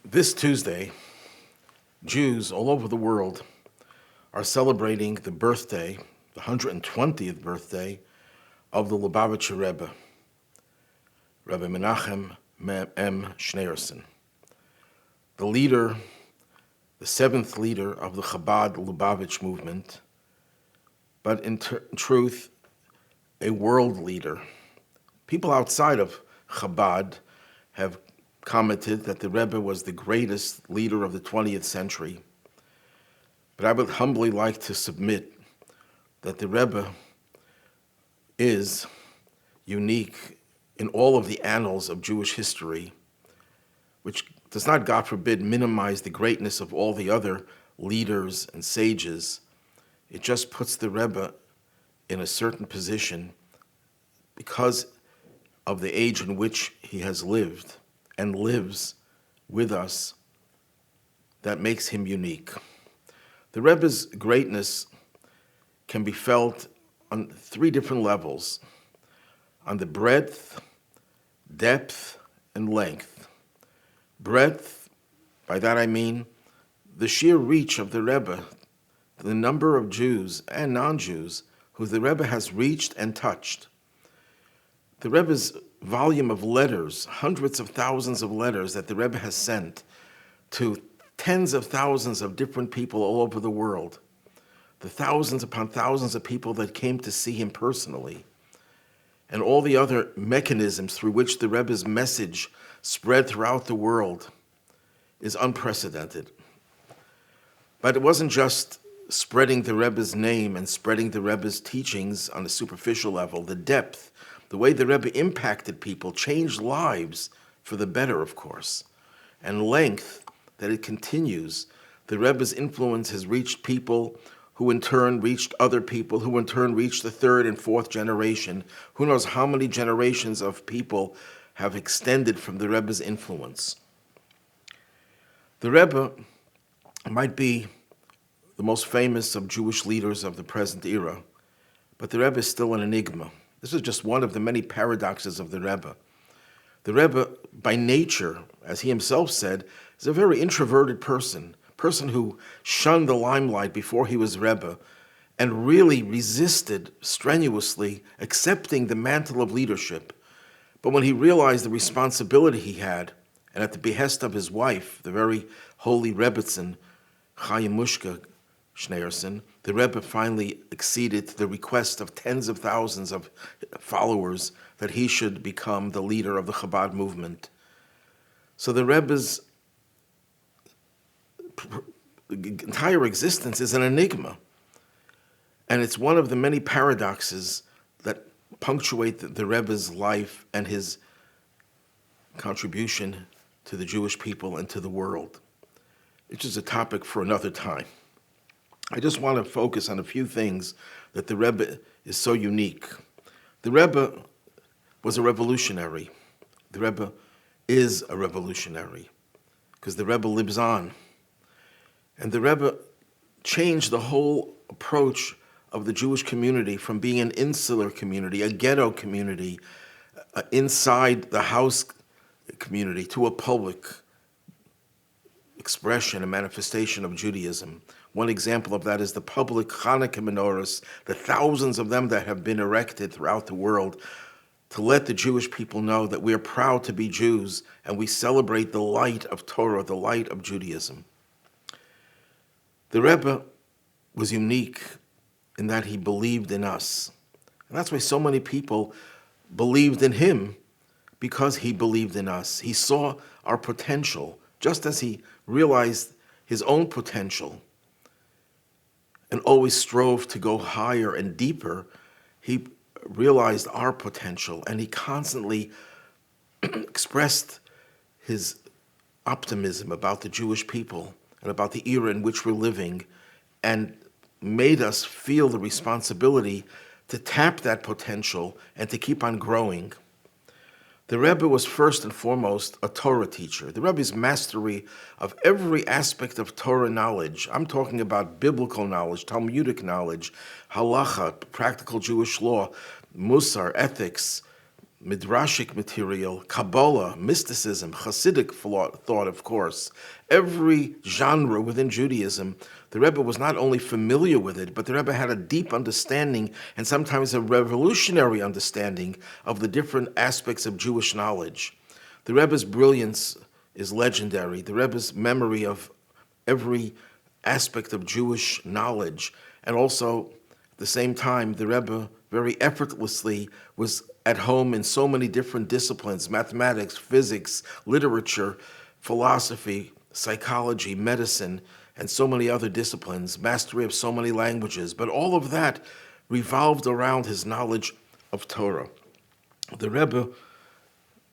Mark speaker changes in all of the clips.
Speaker 1: This Tuesday, Jews all over the world are celebrating the birthday, the 120th birthday, of the Lubavitcher Rebbe, Rabbi Menachem M. Schneerson, the leader, the seventh leader of the Chabad Lubavitch movement, but in truth, a world leader. People outside of Chabad have commented that the Rebbe was the greatest leader of the 20th century. But I would humbly like to submit that the Rebbe is unique in all of the annals of Jewish history, which does not, God forbid, minimize the greatness of all the other leaders and sages. It just puts the Rebbe in a certain position because of the age in which he has lived and lives with us that makes him unique. The Rebbe's greatness can be felt on three different levels: on the breadth, depth, and length. Breadth, by that I mean the sheer reach of the Rebbe, the number of Jews and non-Jews who the Rebbe has reached and touched. The Rebbe's volume of letters, hundreds of thousands of letters that the Rebbe has sent to tens of thousands of different people all over the world, the thousands upon thousands of people that came to see him personally, and all the other mechanisms through which the Rebbe's message spread throughout the world is unprecedented. But it wasn't just spreading the Rebbe's name and spreading the Rebbe's teachings on a superficial level. The depth, the way the Rebbe impacted people, changed lives for the better, of course. And length, that it continues. The Rebbe's influence has reached people who in turn reached other people, who in turn reached the third and fourth generation. Who knows how many generations of people have extended from the Rebbe's influence. The Rebbe might be the most famous of Jewish leaders of the present era, but the Rebbe is still an enigma. This is just one of the many paradoxes of the Rebbe. The Rebbe, by nature, as he himself said, is a very introverted person who shunned the limelight before he was Rebbe and really resisted strenuously accepting the mantle of leadership. But when he realized the responsibility he had, and at the behest of his wife, the very holy Rebbetzin, Chaim Mushka Schneerson, the Rebbe finally acceded to the request of tens of thousands of followers that he should become the leader of the Chabad movement. So the Rebbe's entire existence is an enigma. And it's one of the many paradoxes that punctuate the Rebbe's life and his contribution to the Jewish people and to the world. Which is a topic for another time. I just want to focus on a few things that the Rebbe is so unique. The Rebbe was a revolutionary. The Rebbe is a revolutionary because the Rebbe lives on. And the Rebbe changed the whole approach of the Jewish community from being an insular community, a ghetto community, inside the house community, to a public expression and manifestation of Judaism. One example of that is the public Hanukkah menorahs, the thousands of them that have been erected throughout the world to let the Jewish people know that we are proud to be Jews and we celebrate the light of Torah, the light of Judaism. The Rebbe was unique in that he believed in us. And that's why so many people believed in him, because he believed in us. He saw our potential, just as he realized his own potential and always strove to go higher and deeper. He realized our potential, and he constantly expressed his optimism about the Jewish people and about the era in which we're living, and made us feel the responsibility to tap that potential and to keep on growing. The Rebbe was first and foremost a Torah teacher. The Rebbe's mastery of every aspect of Torah knowledge, I'm talking about biblical knowledge, Talmudic knowledge, halacha, practical Jewish law, musar, ethics, midrashic material, Kabbalah, mysticism, Hasidic thought, of course. Every genre within Judaism, the Rebbe was not only familiar with it, but the Rebbe had a deep understanding and sometimes a revolutionary understanding of the different aspects of Jewish knowledge. The Rebbe's brilliance is legendary. The Rebbe's memory of every aspect of Jewish knowledge, and also at the same time, the Rebbe very effortlessly was at home in so many different disciplines: mathematics, physics, literature, philosophy, psychology, medicine, and so many other disciplines, mastery of so many languages. But all of that revolved around his knowledge of Torah. The Rebbe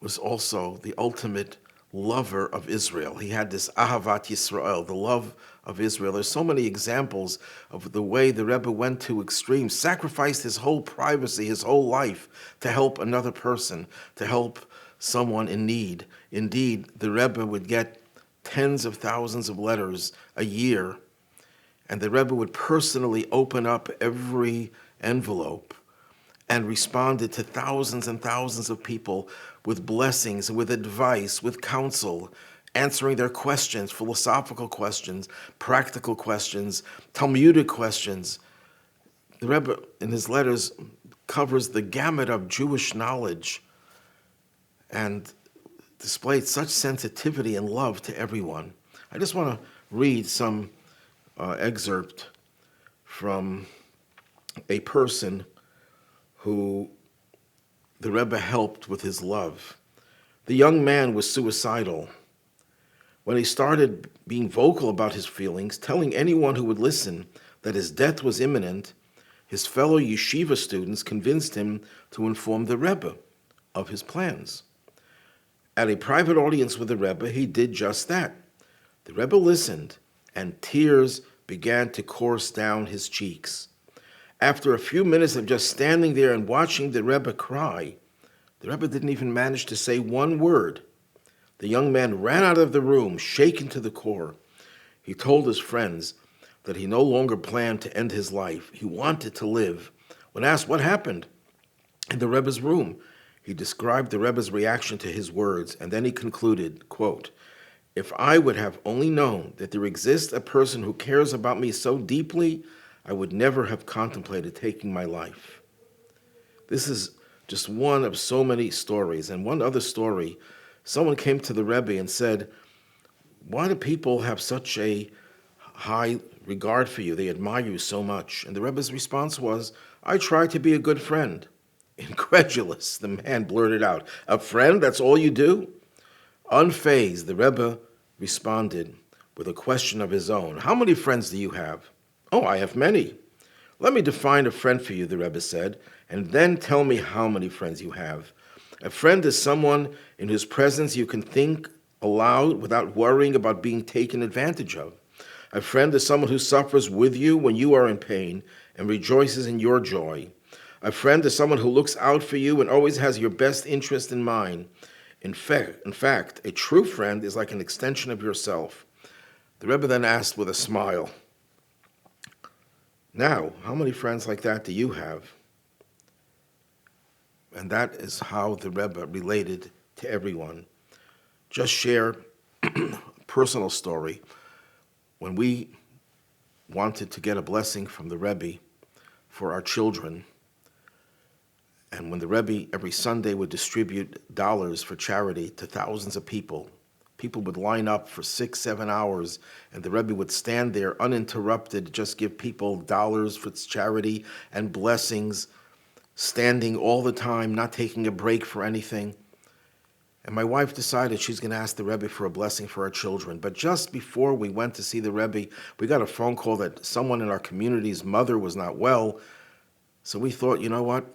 Speaker 1: was also the ultimate lover of Israel. He had this Ahavat Yisrael, the love of Israel. There's so many examples of the way the Rebbe went to extremes, sacrificed his whole privacy, his whole life to help another person, to help someone in need. Indeed, the Rebbe would get tens of thousands of letters a year, and the Rebbe would personally open up every envelope and responded to thousands and thousands of people with blessings, with advice, with counsel, answering their questions, philosophical questions, practical questions, Talmudic questions. The Rebbe, in his letters, covers the gamut of Jewish knowledge and displayed such sensitivity and love to everyone. I just want to read some excerpt from a person who the Rebbe helped with his love. The young man was suicidal. When he started being vocal about his feelings, telling anyone who would listen that his death was imminent, his fellow yeshiva students convinced him to inform the Rebbe of his plans. At a private audience with the Rebbe, he did just that. The Rebbe listened, and tears began to course down his cheeks. After a few minutes of just standing there and watching the Rebbe cry, the Rebbe didn't even manage to say one word. The young man ran out of the room, shaken to the core. He told his friends that he no longer planned to end his life. He wanted to live. When asked what happened in the Rebbe's room, he described the Rebbe's reaction to his words, and then he concluded, quote, "If I would have only known that there exists a person who cares about me so deeply, I would never have contemplated taking my life." This is just one of so many stories. And one other story, someone came to the Rebbe and said, "Why do people have such a high regard for you? They admire you so much." And the Rebbe's response was, "I try to be a good friend." Incredulous, the man blurted out, "A friend, that's all you do?" Unfazed, the Rebbe responded with a question of his own. "How many friends do you have?" "Oh, I have many." "Let me define a friend for you," the Rebbe said, "and then tell me how many friends you have. A friend is someone in whose presence you can think aloud without worrying about being taken advantage of. A friend is someone who suffers with you when you are in pain and rejoices in your joy. A friend is someone who looks out for you and always has your best interest in mind. In fact, a true friend is like an extension of yourself." The Rebbe then asked with a smile, "Now, how many friends like that do you have?" And that is how the Rebbe related to everyone. Just share a personal story. When we wanted to get a blessing from the Rebbe for our children, and when the Rebbe every Sunday would distribute dollars for charity to thousands of people, people would line up for 6-7 hours, and the Rebbe would stand there uninterrupted, just give people dollars for charity and blessings, standing all the time, not taking a break for anything. And my wife decided she's going to ask the Rebbe for a blessing for our children. But just before we went to see the Rebbe, we got a phone call that someone in our community's mother was not well. So we thought, you know what?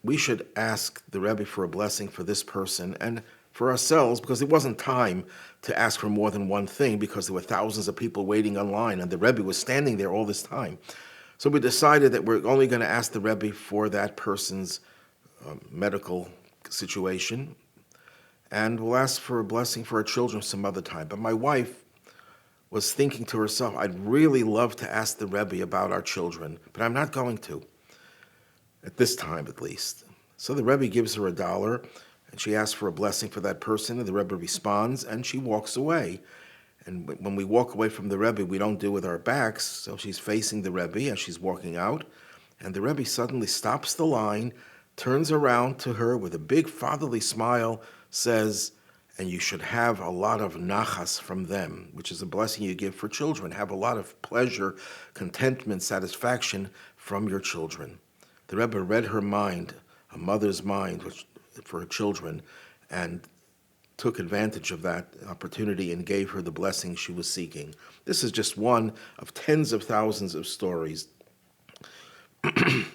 Speaker 1: We should ask the Rebbe for a blessing for this person and for ourselves, because it wasn't time to ask for more than one thing, because there were thousands of people waiting online and the Rebbe was standing there all this time. So we decided that we're only going to ask the Rebbe for that person's medical situation, and we'll ask for a blessing for our children some other time. But my wife was thinking to herself, I'd really love to ask the Rebbe about our children, but I'm not going to, at this time at least. So the Rebbe gives her $1, and she asks for a blessing for that person, and the Rebbe responds, and she walks away. And when we walk away from the Rebbe, we don't do it with our backs, so she's facing the Rebbe as she's walking out, and the Rebbe suddenly stops the line, turns around to her with a big fatherly smile, says, and you should have a lot of nachas from them, which is a blessing you give for children. Have a lot of pleasure, contentment, satisfaction from your children. The Rebbe read her mind, a mother's mind for her children, and took advantage of that opportunity and gave her the blessing she was seeking. This is just one of tens of thousands of stories. The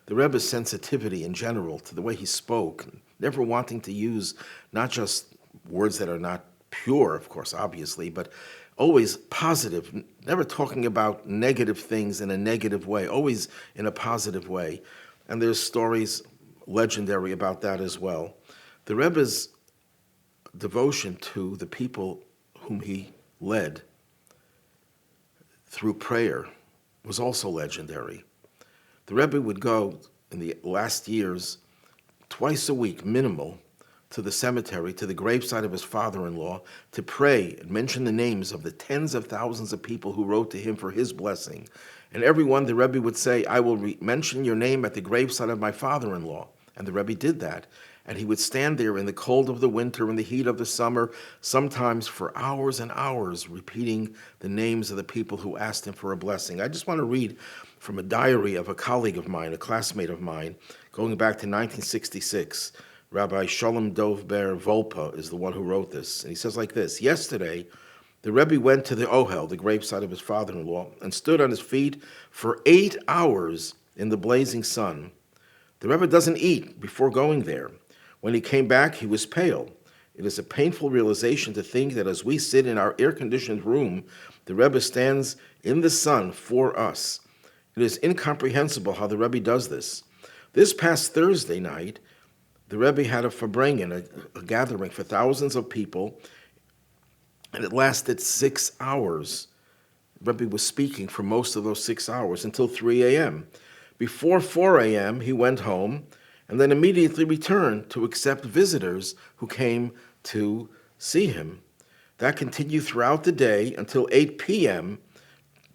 Speaker 1: Rebbe's sensitivity in general to the way he spoke, never wanting to use not just words that are not pure, of course, obviously, but always positive, never talking about negative things in a negative way, always in a positive way. And there's stories legendary about that as well. The Rebbe's devotion to the people whom he led through prayer was also legendary. The Rebbe would go in the last years twice a week, minimal, to the cemetery, to the gravesite of his father-in-law, to pray and mention the names of the tens of thousands of people who wrote to him for his blessing. And everyone, the Rebbe would say, I will mention your name at the gravesite of my father-in-law. And the Rebbe did that. And he would stand there in the cold of the winter, in the heat of the summer, sometimes for hours and hours, repeating the names of the people who asked him for a blessing. I just want to read from a diary of a colleague of mine, a classmate of mine, going back to 1966. Rabbi Shalom Dovber Volpa is the one who wrote this. And he says like this, yesterday, the Rebbe went to the Ohel, the gravesite of his father-in-law, and stood on his feet for 8 hours in the blazing sun. The Rebbe doesn't eat before going there. When he came back, he was pale. It is a painful realization to think that as we sit in our air-conditioned room, the Rebbe stands in the sun for us. It is incomprehensible how the Rebbe does this. This past Thursday night, the Rebbe had a farbrengen, a gathering for thousands of people, and it lasted 6 hours. The Rebbe was speaking for most of those 6 hours until 3 a.m. Before 4 a.m., he went home and then immediately returned to accept visitors who came to see him. That continued throughout the day until 8 p.m.,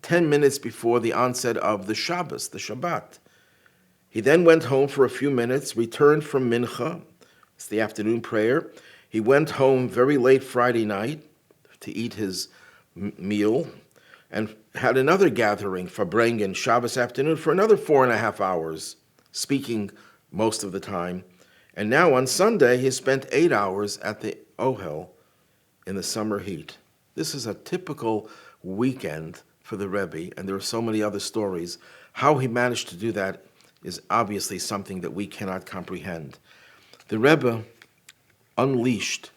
Speaker 1: 10 minutes before the onset of the Shabbos, the Shabbat. He then went home for a few minutes, returned from Mincha, it's the afternoon prayer. He went home very late Friday night to eat his meal and had another gathering for Farbrengen Shabbos afternoon for another 4.5 hours, speaking most of the time. And now on Sunday, he spent 8 hours at the Ohel in the summer heat. This is a typical weekend for the Rebbe, and there are so many other stories. How he managed to do that is obviously something that we cannot comprehend. The Rebbe unleashed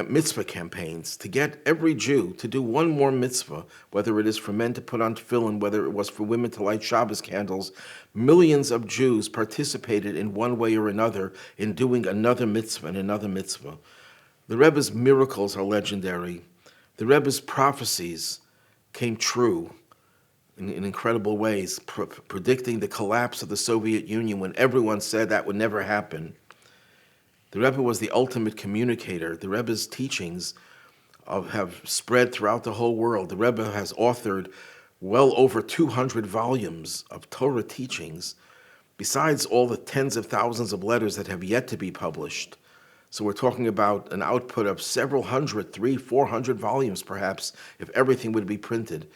Speaker 1: mitzvah campaigns to get every Jew to do one more mitzvah, whether it is for men to put on tefillin, whether it was for women to light Shabbos candles. Millions of Jews participated in one way or another in doing another mitzvah and another mitzvah. The Rebbe's miracles are legendary. The Rebbe's prophecies came true in incredible ways, predicting the collapse of the Soviet Union when everyone said that would never happen. The Rebbe was the ultimate communicator. The Rebbe's teachings have spread throughout the whole world. The Rebbe has authored well over 200 volumes of Torah teachings, besides all the tens of thousands of letters that have yet to be published. So we're talking about an output of several hundred, 300-400 volumes perhaps, if everything would be printed.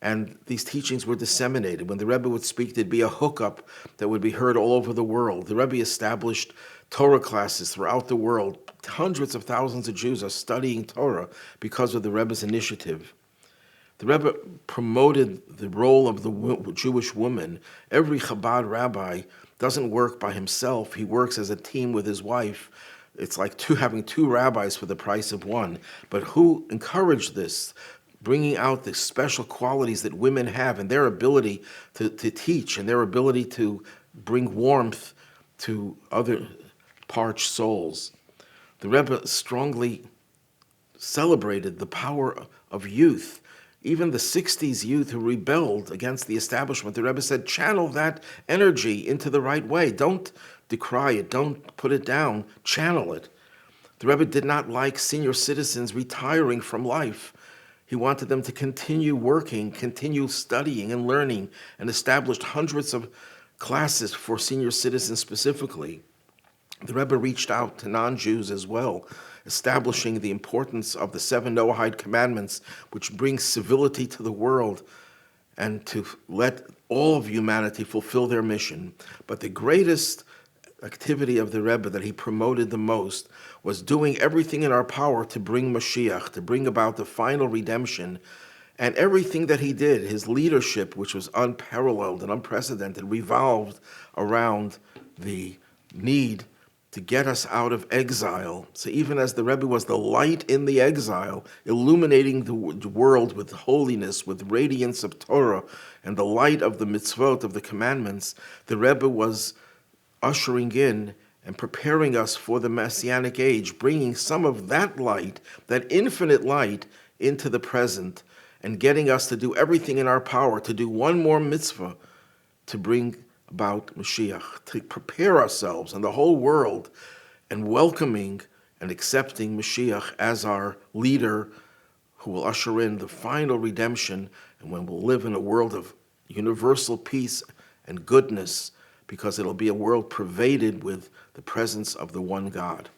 Speaker 1: And these teachings were disseminated. When the Rebbe would speak, there'd be a hookup that would be heard all over the world. The Rebbe established Torah classes throughout the world. Hundreds of thousands of Jews are studying Torah because of the Rebbe's initiative. The Rebbe promoted the role of the Jewish woman. Every Chabad rabbi doesn't work by himself. He works as a team with his wife. It's like having two rabbis for the price of one. But who encouraged this? Bringing out the special qualities that women have and their ability to teach and their ability to bring warmth to other parched souls. The Rebbe strongly celebrated the power of youth. Even the 60s youth who rebelled against the establishment, the Rebbe said, channel that energy into the right way. Don't decry it. Don't put it down. Channel it. The Rebbe did not like senior citizens retiring from life. He wanted them to continue working, continue studying and learning, and established hundreds of classes for senior citizens specifically. The Rebbe reached out to non-Jews as well, establishing the importance of the 7 Noahide commandments, which brings civility to the world and to let all of humanity fulfill their mission. But the greatest activity of the Rebbe that he promoted the most was doing everything in our power to bring Mashiach, to bring about the final redemption. And everything that he did, his leadership, which was unparalleled and unprecedented, revolved around the need to get us out of exile. So even as the Rebbe was the light in the exile, illuminating the world with holiness, with radiance of Torah, and the light of the mitzvot, of the commandments, the Rebbe was ushering in and preparing us for the messianic age, bringing some of that light, that infinite light, into the present, and getting us to do everything in our power, to do one more mitzvah, to bring about Mashiach, to prepare ourselves and the whole world, and welcoming and accepting Mashiach as our leader, who will usher in the final redemption, and when we'll live in a world of universal peace and goodness, because it'll be a world pervaded with the presence of the one God.